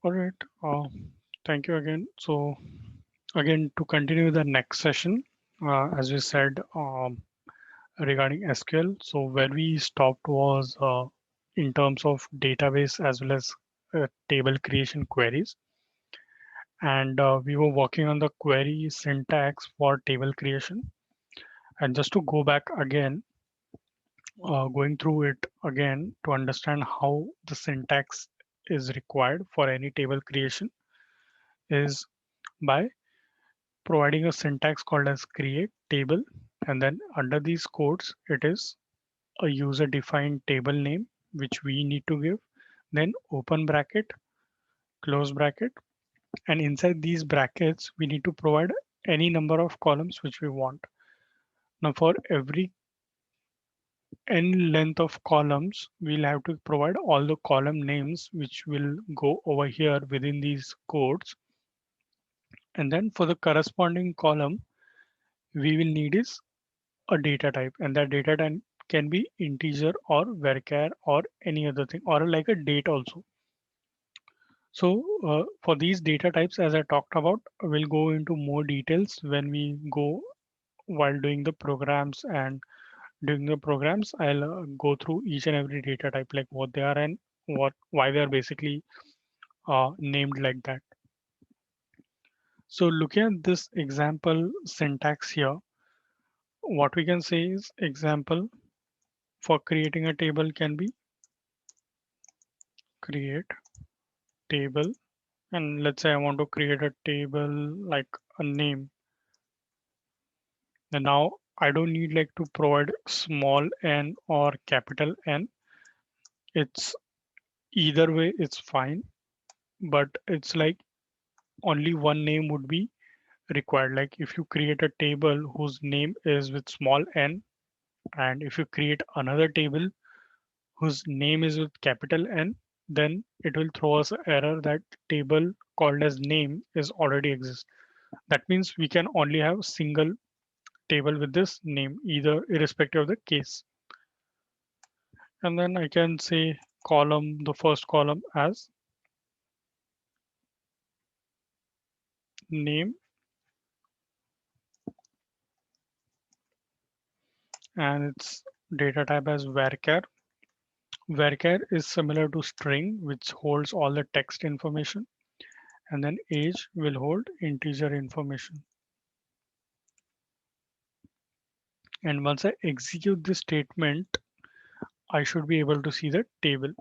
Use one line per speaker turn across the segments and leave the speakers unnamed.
All right. Thank you again. So again, to continue the next session, as we said regarding SQL, so where we stopped was in terms of database as well as table creation queries. And we were working on the query syntax for table creation. And just to go back again, going through it again to understand how the syntax is required for any table creation is by providing a syntax called as create table, and then under these codes it is a user defined table name which we need to give, then open bracket, close bracket, and inside these brackets we need to provide any number of columns which we want. Now for every n length of columns we'll have to provide all the column names which will go over here within these codes, and then for the corresponding column we will need is a data type, and that data type can be integer or varchar or any other thing or like a date also. So for these data types, as I talked about, we'll go into more details when we go while doing the programs, and during the programs I'll go through each and every data type, like what they are and what why they are basically named like that. So looking at this example syntax here, what we can say is example for creating a table can be create table, and let's say I want to create a table like a name, and now I don't need like to provide small n or capital N. It's either way it's fine, but it's like only one name would be required. Like if you create a table whose name is with small n, and if you create another table whose name is with capital N, then it will throw us an error that table called as name is already exists. That means we can only have single table with this name, either irrespective of the case. And then I can say column, the first column as name, and its data type as varchar. Varchar is similar to string, which holds all the text information, and then age will hold integer information. And once I execute this statement, I should be able to see the table.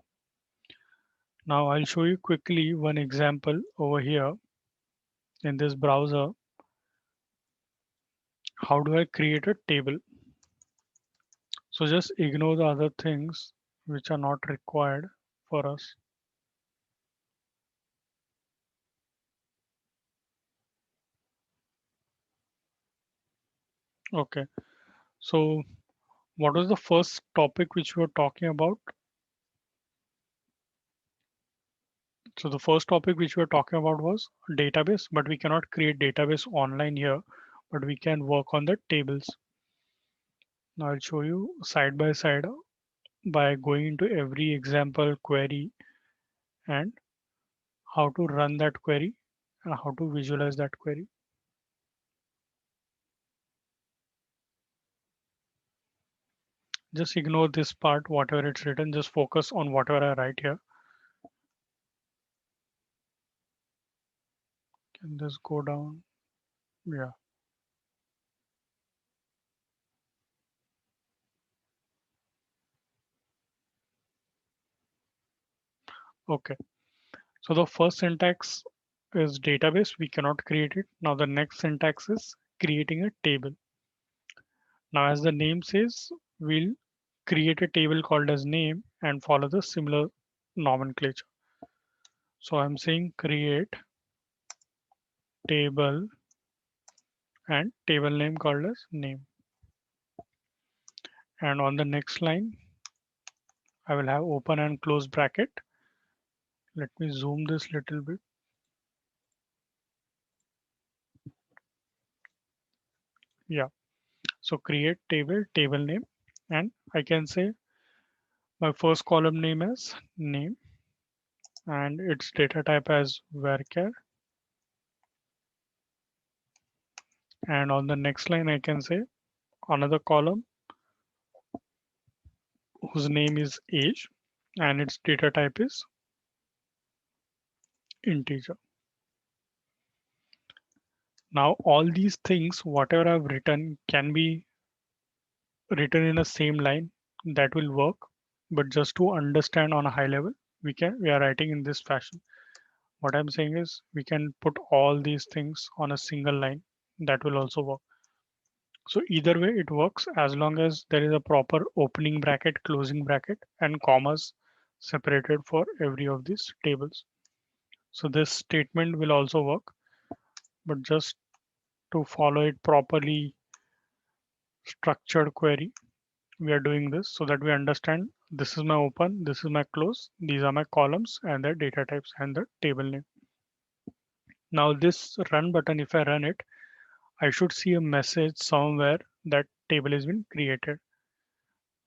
Now I'll show you quickly one example over here in this browser. How do I create a table? So just ignore the other things which are not required for us. Okay, so what was the first topic which we were talking about? So the first topic which we were talking about was database, but we cannot create database online here, but we can work on the tables. Now I'll show you side by side by going into every example query and how to run that query and how to visualize that query. Just ignore this part, whatever it's written, just focus on whatever I write here. Can this go down? Yeah, okay. So the first syntax is database, we cannot create it. Now the next syntax is creating a table. Now as the name says, we'll create a table called as name and follow the similar nomenclature. So I'm saying create table and table name called as name. And on the next line, I will have open and close bracket. Let me zoom this little bit. Yeah. So create table, table name, and I can say my first column name is name, and its data type as varchar. And on the next line, I can say another column whose name is age and its data type is integer. Now, all these things, whatever I've written, can be written in a same line. That will work. But just to understand on a high level, we are writing in this fashion. What I'm saying is we can put all these things on a single line. That will also work. So either way it works as long as there is a proper opening bracket, closing bracket, and commas separated for every of these tables. So this statement will also work, but just to follow it properly structured query, we are doing this so that we understand this is my open, this is my close, these are my columns and their data types and the table name. Now this run button, if I run it, I should see a message somewhere that table has been created.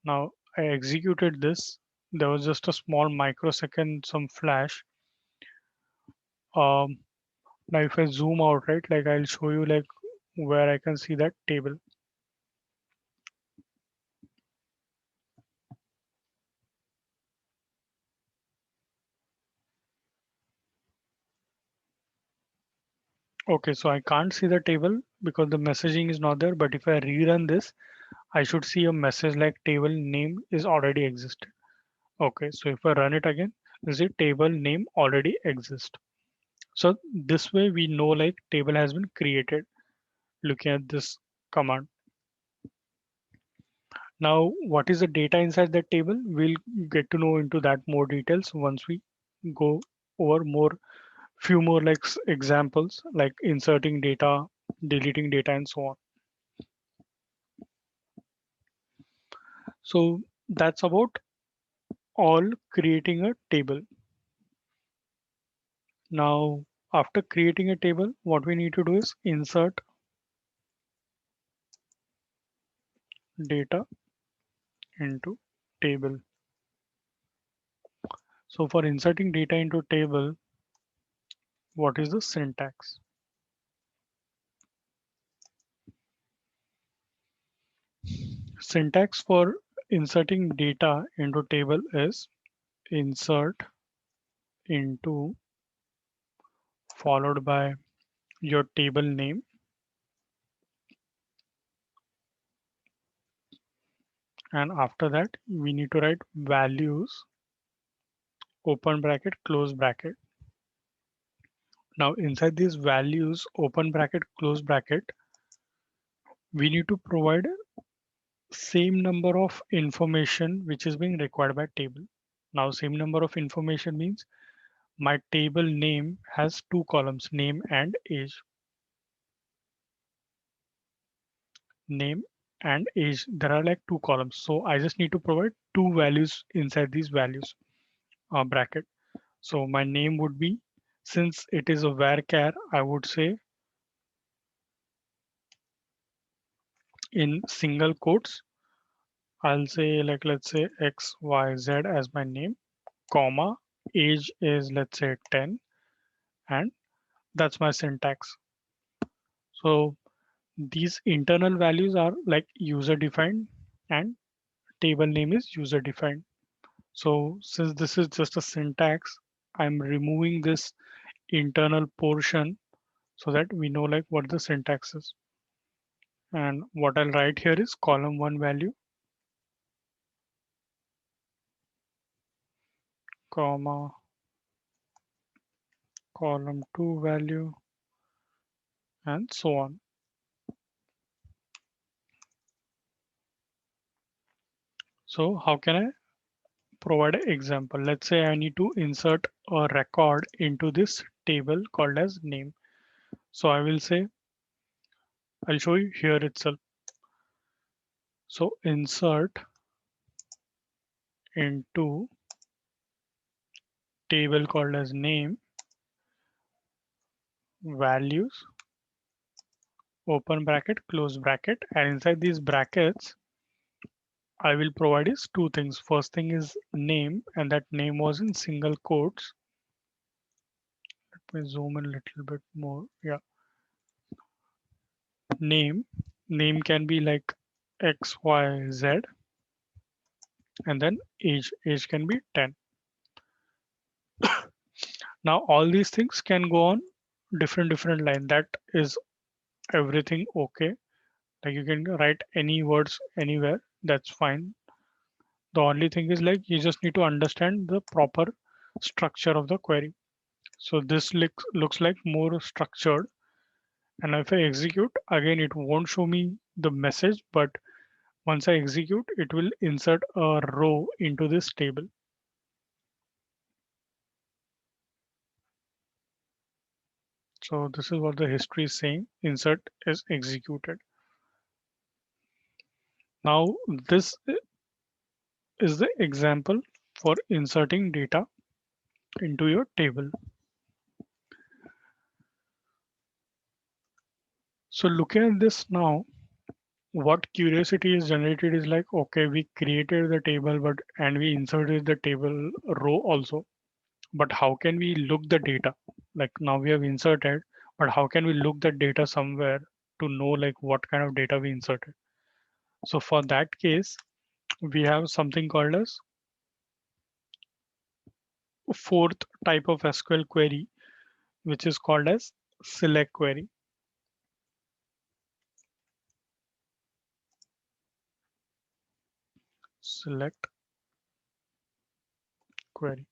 Now I executed this. There was just a small microsecond, some flash. Um, Now if I zoom out, right, like I'll show you like where I can see that table. Okay, so I can't see the table because the messaging is not there. But if I rerun this, I should see a message like table name is already existed. Okay, so if I run it again, the table name already exists. So this way we know like table has been created looking at this command. Now, what is the data inside that table? We'll get to know into that more details once we go over few more like examples like inserting data, deleting data, and so on. So that's about all creating a table. Now, after creating a table, what we need to do is insert data into table. So for inserting data into table, what is the syntax? Syntax for inserting data into table is insert into followed by your table name, and after that we need to write values open bracket close bracket. Now inside these values open bracket close bracket, we need to provide same number of information which is being required by table. Now same number of information means my table name has two columns, name and age. Name and age, there are like two columns, so I just need to provide two values inside these values bracket. So my name would be, since it is a varchar, I would say in single quotes, I'll say like, let's say XYZ as my name, comma, age is let's say 10, and that's my syntax. So these internal values are like user defined and table name is user defined. So since this is just a syntax, I'm removing this internal portion so that we know like what the syntax is. And what I'll write here is column one value, comma, column two value, and so on. So how can I provide an example? Let's say I need to insert a record into this table called as name. So I will say, I'll show you here itself. So insert into table called as name values open bracket close bracket, and inside these brackets I will provide is two things. First thing is name, and that name was in single quotes, me zoom in a little bit more. Yeah, name can be like X, Y, Z, and then age can be 10. Now all these things can go on different line. That is everything okay. Like you can write any words anywhere. That's fine. The only thing is like you just need to understand the proper structure of the query. So this looks like more structured. And if I execute, again, it won't show me the message, but once I execute, it will insert a row into this table. So this is what the history is saying. Insert is executed. Now this is the example for inserting data into your table. So looking at this now, what curiosity is generated is like, okay, we created the table, but and we inserted the table row also. But how can we look the data? Like now we have inserted, but how can we look the data somewhere to know like what kind of data we inserted? So for that case, we have something called as fourth type of SQL query, which is called as select query. Select query.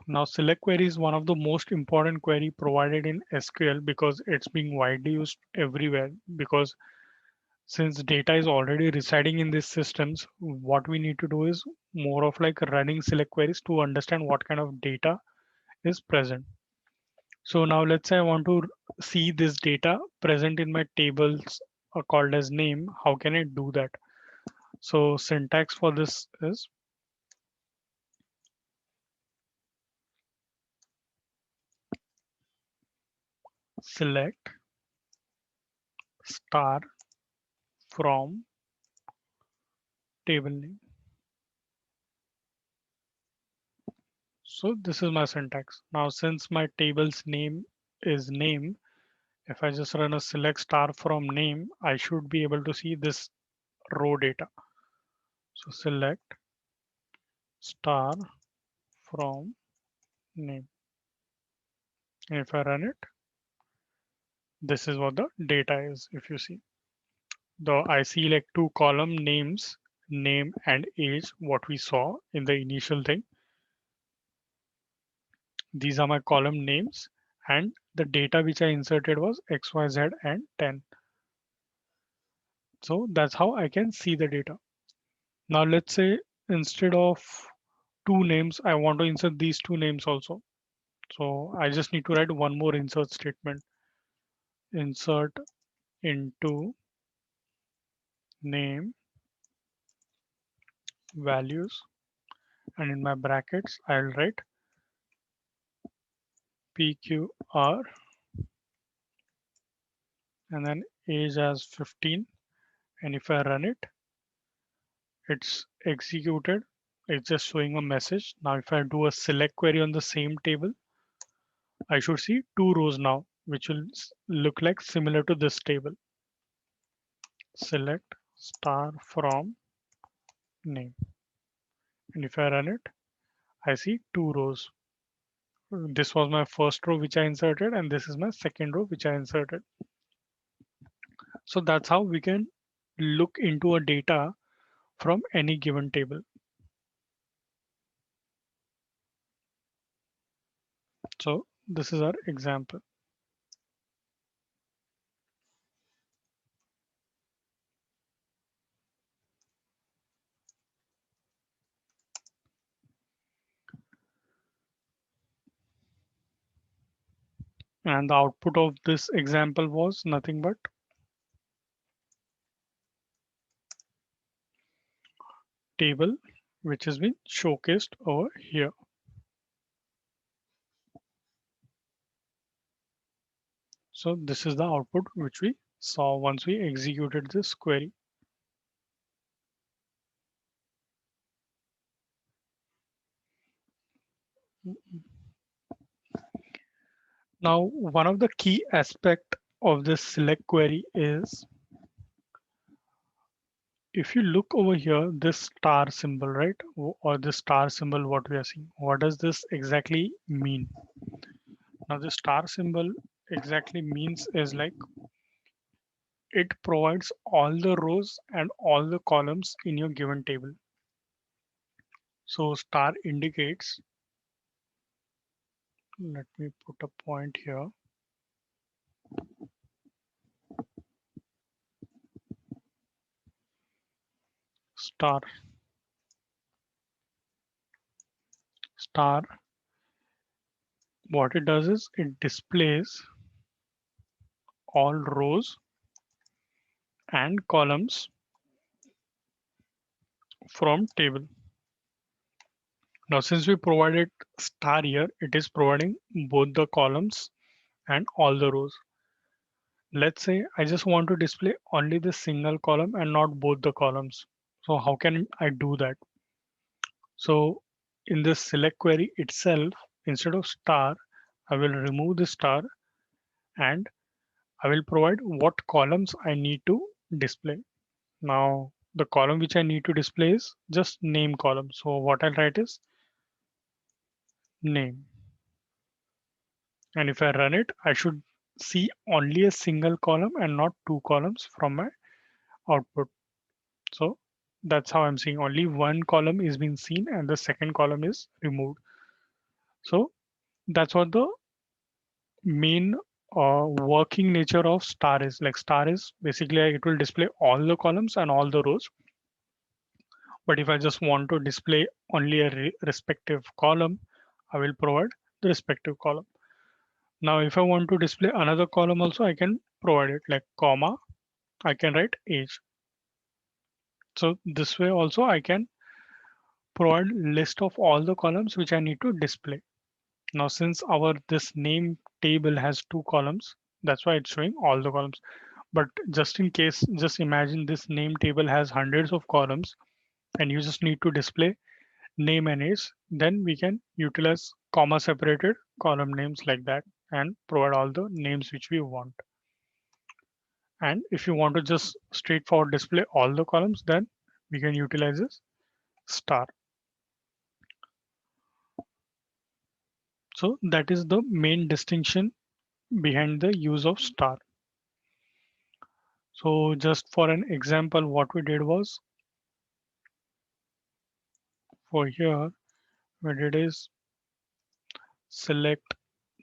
Now select query is one of the most important query provided in SQL because it's being widely used everywhere. Because since data is already residing in these systems, what we need to do is more of like running select queries to understand what kind of data is present. So now let's say I want to see this data present in my tables called as name. How can I do that? So syntax for this is select star from table name. So this is my syntax. Now since my table's name is name, if I just run a select star from name, I should be able to see this row data. So select star from name. And if I run it, this is what the data is. If you see, the I see like two column names, name and age, what we saw in the initial thing. These are my column names, and the data which I inserted was XYZ and 10. So that's how I can see the data. Now let's say instead of two names, I want to insert these two names also. So I just need to write one more insert statement. Insert into name values, and in my brackets I'll write PQR and then age as 15. And if I run it, it's executed. It's just showing a message. Now if I do a select query on the same table, I should see two rows now, which will look like similar to this table. Select star from name. And if I run it, I see two rows. This was my first row which I inserted, and this is my second row which I inserted. So that's how we can look into a data from any given table. So this is our example. And the output of this example was nothing but table, which has been showcased over here. So this is the output which we saw once we executed this query. Now, one of the key aspect of this select query is if you look over here, this star symbol, right? Or this star symbol, what we are seeing, what does this exactly mean? Now, the star symbol exactly means is like it provides all the rows and all the columns in your given table. So star indicates, let me put a point here. Star, star, what it does is it displays all rows and columns from table. Now, since we provided star here, it is providing both the columns and all the rows. Let's say I just want to display only the single column and not both the columns. So how can I do that? So in this select query itself, instead of star, I will remove the star and I will provide what columns I need to display. Now, the column which I need to display is just name column. So what I'll write is name. And if I run it, I should see only a single column and not two columns from my output. So that's how I'm seeing only one column is being seen and the second column is removed. So that's what the main working nature of star is. Like star is basically it will display all the columns and all the rows. But if I just want to display only a respective column, I will provide the respective column. Now, if I want to display another column also, I can provide it like comma, I can write age. So this way also I can provide list of all the columns which I need to display. Now, since our this name table has two columns, that's why it's showing all the columns. But just in case, just imagine this name table has hundreds of columns and you just need to display name and age, then we can utilize comma separated column names like that and provide all the names which we want. And if you want to just straightforward display all the columns, then we can utilize this star. So that is the main distinction behind the use of star. So just for an example, what we did was for here, we did is select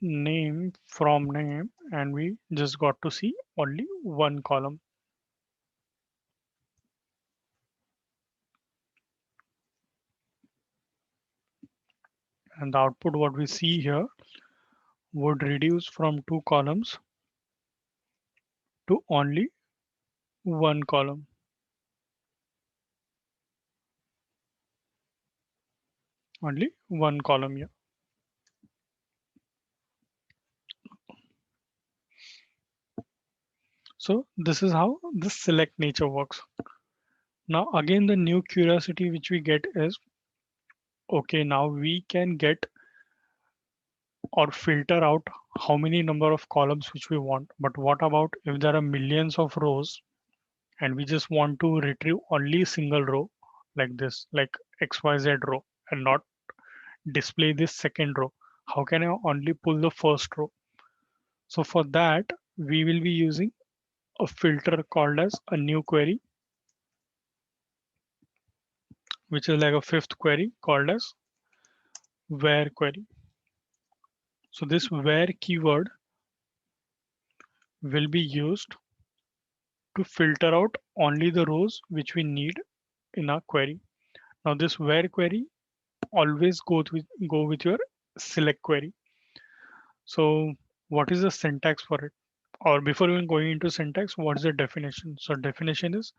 name from name and we just got to see only one column. And the output what we see here would reduce from two columns to only one column. Only one column here. So this is how the select nature works. Now again, the new curiosity which we get is, okay, now we can get or filter out how many number of columns which we want. But what about if there are millions of rows and we just want to retrieve only a single row like this, like XYZ row and not display this second row? How can I only pull the first row? So for that, we will be using a filter called as a new query, which is like a fifth query called as where query. So this where keyword will be used to filter out only the rows which we need in our query. Now this where query always go with your select query. So what is the syntax for it? Or before even going into syntax, what is the definition? So definition is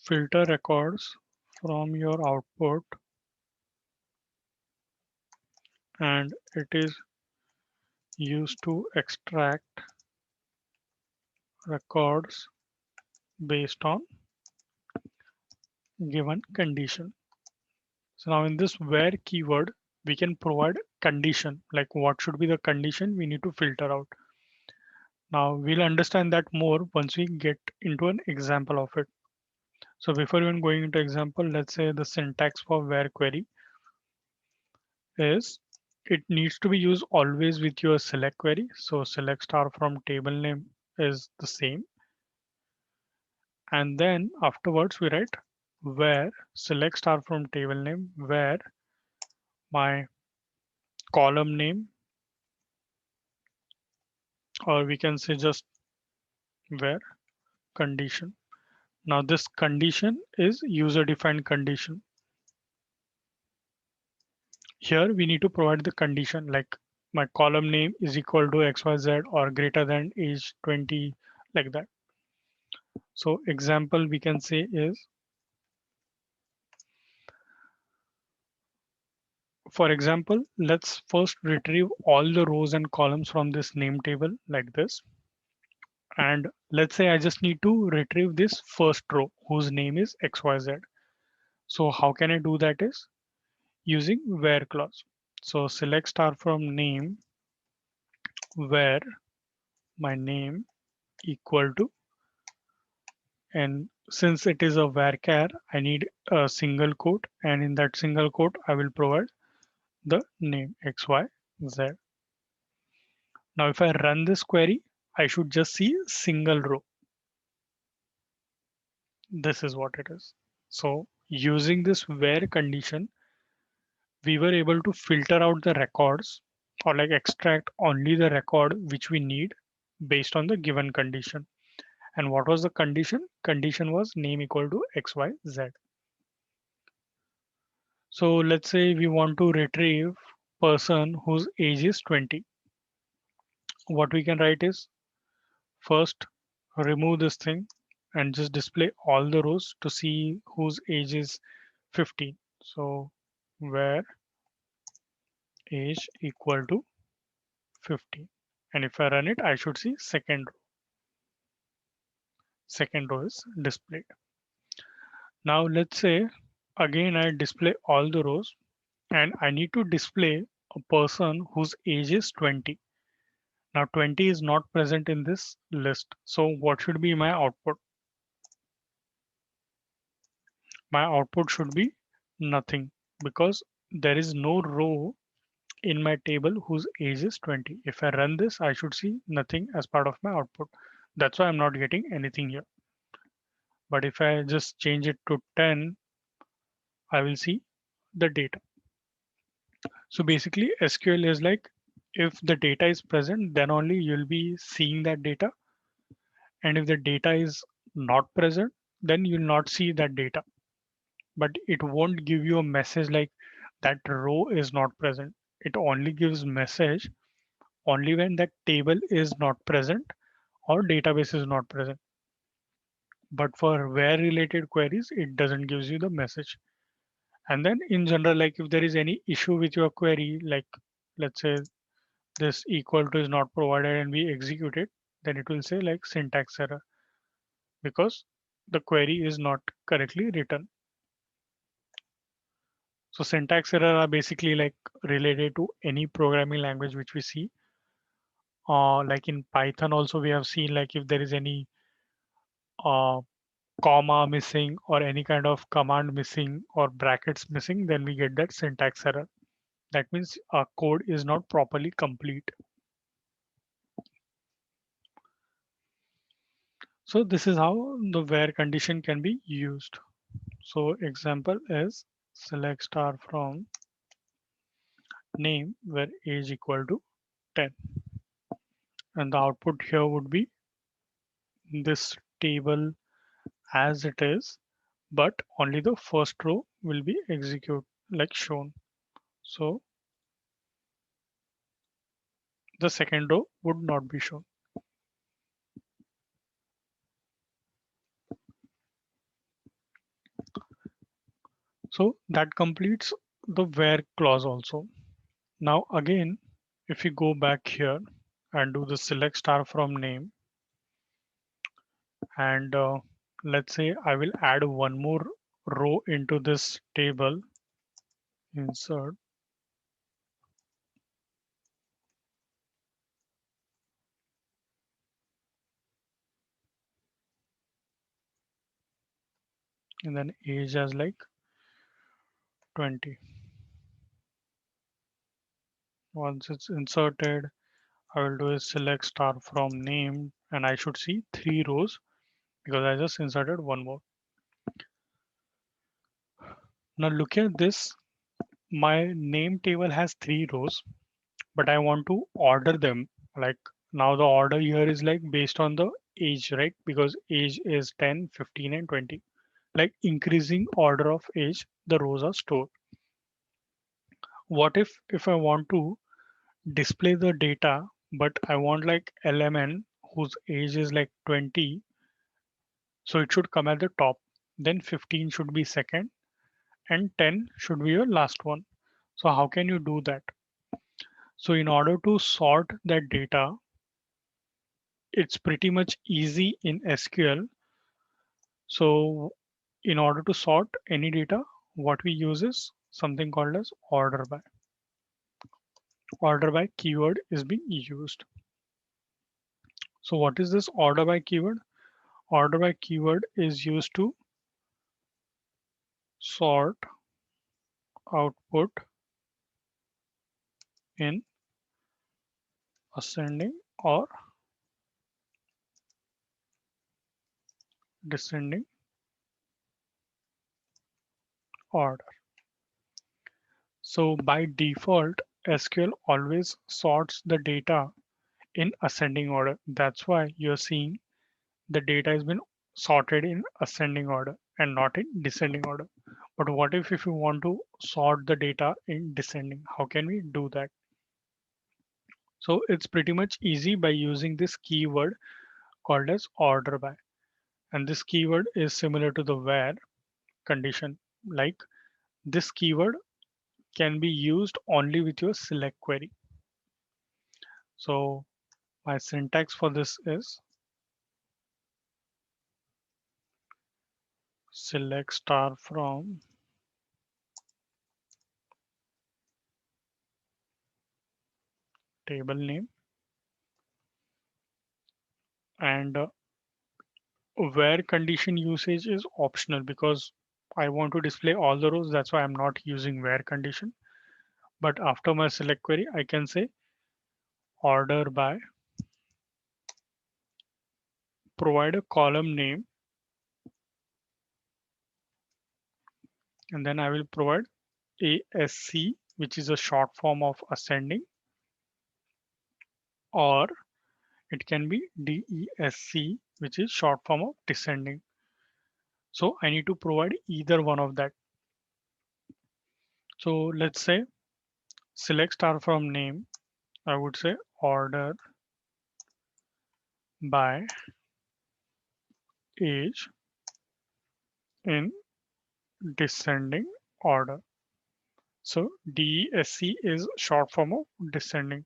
filter records from your output and it is used to extract records based on given condition. So now in this where keyword, we can provide condition, like what should be the condition we need to filter out. Now we'll understand that more once we get into an example of it. So before even going into example, let's say the syntax for where query is it needs to be used always with your select query. So select star from table name is the same. And then afterwards we write where select star from table name where my column name, or we can say just where condition. Now this condition is user defined condition. Here we need to provide the condition like my column name is equal to XYZ or greater than age 20, like that. So example we can say is, for example, let's first retrieve all the rows and columns from this name table like this. And let's say I just need to retrieve this first row whose name is XYZ. So how can I do that is using where clause. So select star from name where my name equal to, and since it is a varchar, I need a single quote, and in that single quote, I will provide the name XYZ. Now, if I run this query, I should just see a single row. This is what it is. So using this where condition, we were able to filter out the records or like extract only the record which we need based on the given condition. And what was the condition? Condition was name equal to XYZ. So let's say we want to retrieve person whose age is 20. What we can write is first remove this thing and just display all the rows to see whose age is 15. So where age equal to 15. And if I run it, I should see second row. Second row is displayed. Now let's say again I display all the rows and I need to display a person whose age is 20. Now 20 is not present in this list. So what should be my output? My output should be nothing because there is no row in my table whose age is 20. If I run this, I should see nothing as part of my output. That's why I'm not getting anything here. But if I just change it to 10, I will see the data. So basically SQL is like if the data is present, then only you'll be seeing that data. And if the data is not present, then you'll not see that data. But it won't give you a message like that row is not present. It only gives message only when that table is not present or database is not present. But for where related queries, it doesn't gives you the message. And then in general, like if there is any issue with your query, like let's say this equal to is not provided and we execute it, then it will say like syntax error because the query is not correctly written. So syntax error are basically like related to any programming language which we see. Like in Python also we have seen like if there is any uh, comma missing or any kind of command missing or brackets missing, then we get that syntax error. That means our code is not properly complete. So this is how the where condition can be used. So example is select star from name where age equal to 10. And the output here would be this table as it is, but only the first row will be execute like shown. So the second row would not be shown. So that completes the where clause also. Now again, if we go back here and do the select star from name, and let's say I will add one more row into this table, insert. and then age as like 20. Once it's inserted, I will do is select star from name, and I should see 3 rows because I just inserted one more. Now look at this. My name table has 3 rows, but I want to order them. Like now the order here is like based on the age, right? Because age is 10, 15, and 20. Like increasing order of age, the rows are stored. What if I want to display the data, but I want like LMN whose age is like 20, so it should come at the top. Then 15 should be second, and 10 should be your last one. So how can you do that? So in order to sort that data, it's pretty much easy in SQL. So in order to sort any data, what we use is something called as order by. Order by keyword is being used. So what is this order by keyword? Order by keyword is used to sort output in ascending or descending order. So by default, SQL always sorts the data in ascending order. That's why you're seeing the data has been sorted in ascending order and not in descending order. But what if you want to sort the data in descending? How can we do that? So it's pretty much easy by using this keyword called as order by. And this keyword is similar to the where condition. Like this keyword can be used only with your select query. So my syntax for this is select star from table name, and where condition usage is optional because I want to display all the rows. That's why I'm not using where condition. But after my select query, I can say order by, provide a column name, and then I will provide ASC, which is a short form of ascending, or it can be DESC, which is short form of descending. So I need to provide either one of that. So let's say select star from name. I would say order by age in descending order. So DESC is short form of descending.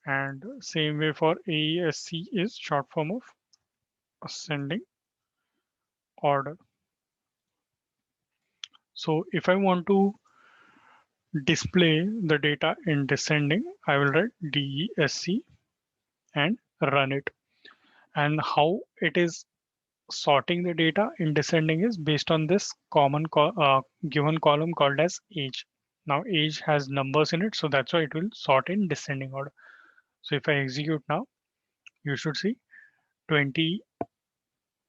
And same way for AESC is short form of ascending order. So if I want to display the data in descending, I will write DESC and run it. And how it is sorting the data in descending is based on this given column called as age. Now age has numbers in it, so that's why it will sort in descending order. So if I execute now, you should see 20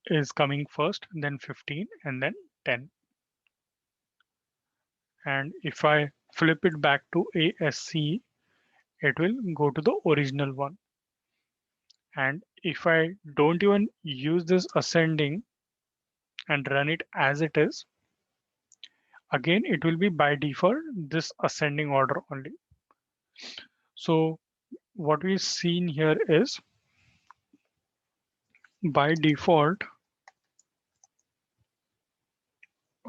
is coming first, then 15, and then 10. And if I flip it back to ASC, it will go to the original one. And if I don't even use this ascending and run it as it is, again, it will be by default this ascending order only. So what we've seen here is by default,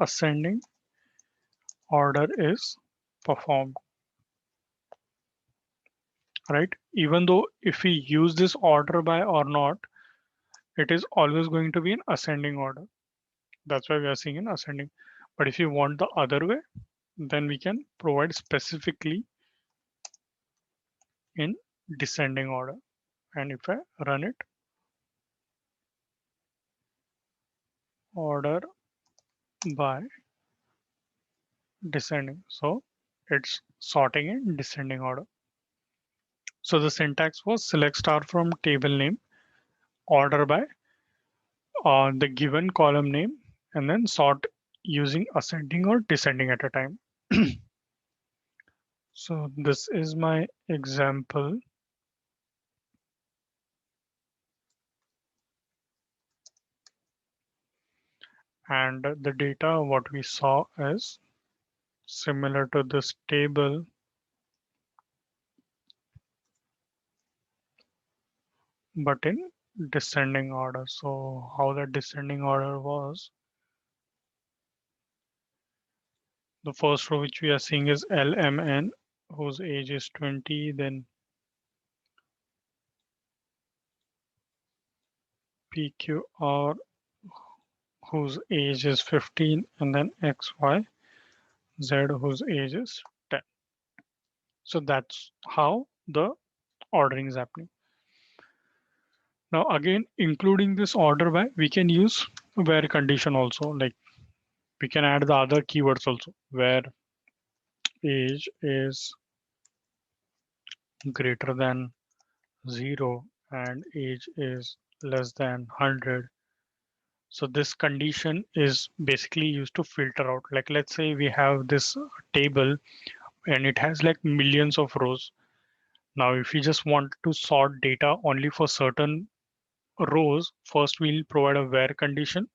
ascending order is performed, right? Even though if we use this order by or not, it is always going to be in ascending order. That's why we are seeing in ascending. But if you want the other way, then we can provide specifically in descending order. And if I run it, order by descending. So it's sorting in descending order. So the syntax was select star from table name, order by the given column name, and then sort using ascending or descending at a time. So this is my example. And the data, what we saw is similar to this table, but in descending order. So how the descending order was, the first row which we are seeing is LMN, whose age is 20, then PQR, whose age is 15, and then XYZ, whose age is 10. So that's how the ordering is happening. Now again, including this order by, we can use where condition also, like we can add the other keywords also, where age is greater than 0 and age is less than 100. So this condition is basically used to filter out. Like let's say we have this table and it has like millions of rows. Now, if you just want to sort data only for certain rows, first we'll provide a where condition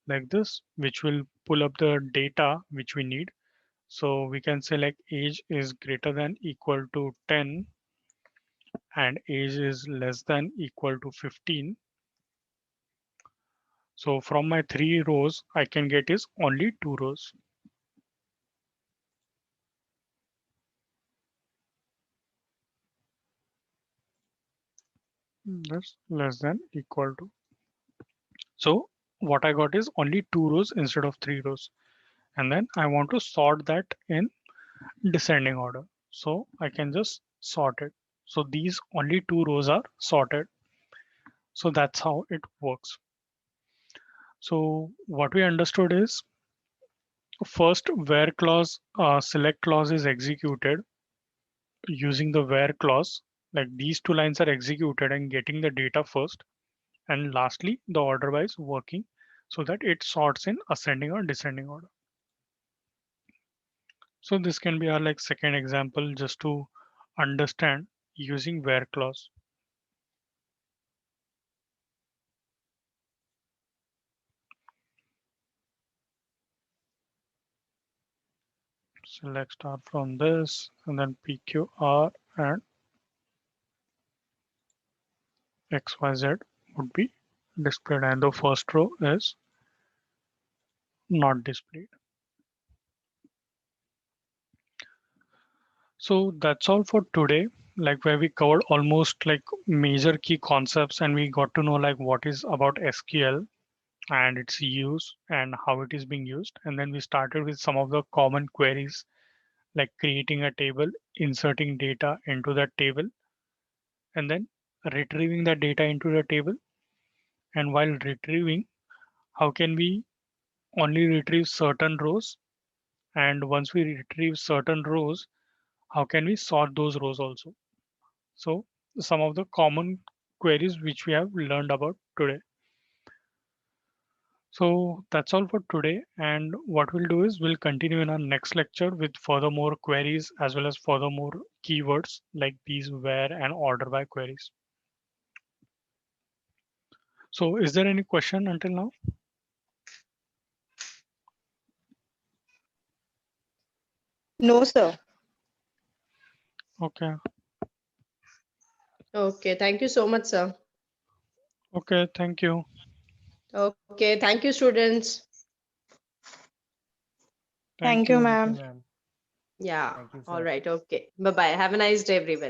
like this, which will pull up the data which we need. So we can say like age is greater than equal to 10 and age is less than equal to 15. So from my 3 rows, I can get is only 2 rows. That's less than equal to. So what I got is only 2 rows instead of 3 rows. And then I want to sort that in descending order. So I can just sort it. So these only 2 rows are sorted. So that's how it works. So what we understood is first where clause, select clause is executed using the where clause. Like these 2 lines are executed and getting the data first. And lastly, the order by is working so that it sorts in ascending or descending order. So this can be our like second example just to understand using where clause. Select star from this and then PQR and XYZ would be displayed and the first row is not displayed. So that's all for today, like where we covered almost like major key concepts and we got to know like what is about SQL and its use and how it is being used. And then we started with some of the common queries like creating a table, inserting data into that table, and then retrieving the data into the table. And while retrieving, how can we only retrieve certain rows? And once we retrieve certain rows, how can we sort those rows also? So some of the common queries which we have learned about today. So that's all for today. And what we'll do is we'll continue in our next lecture with further more queries as well as further more keywords like these where and order by queries. So is there any question until now?
No, sir.
Okay.
Okay, thank you so much, sir.
Okay. Thank you.
Okay, thank you, students.
Thank you,
you.
ma'am.
Yeah,
Thank you,
all
sir.
right, okay. Bye-bye. Have a nice day, everyone.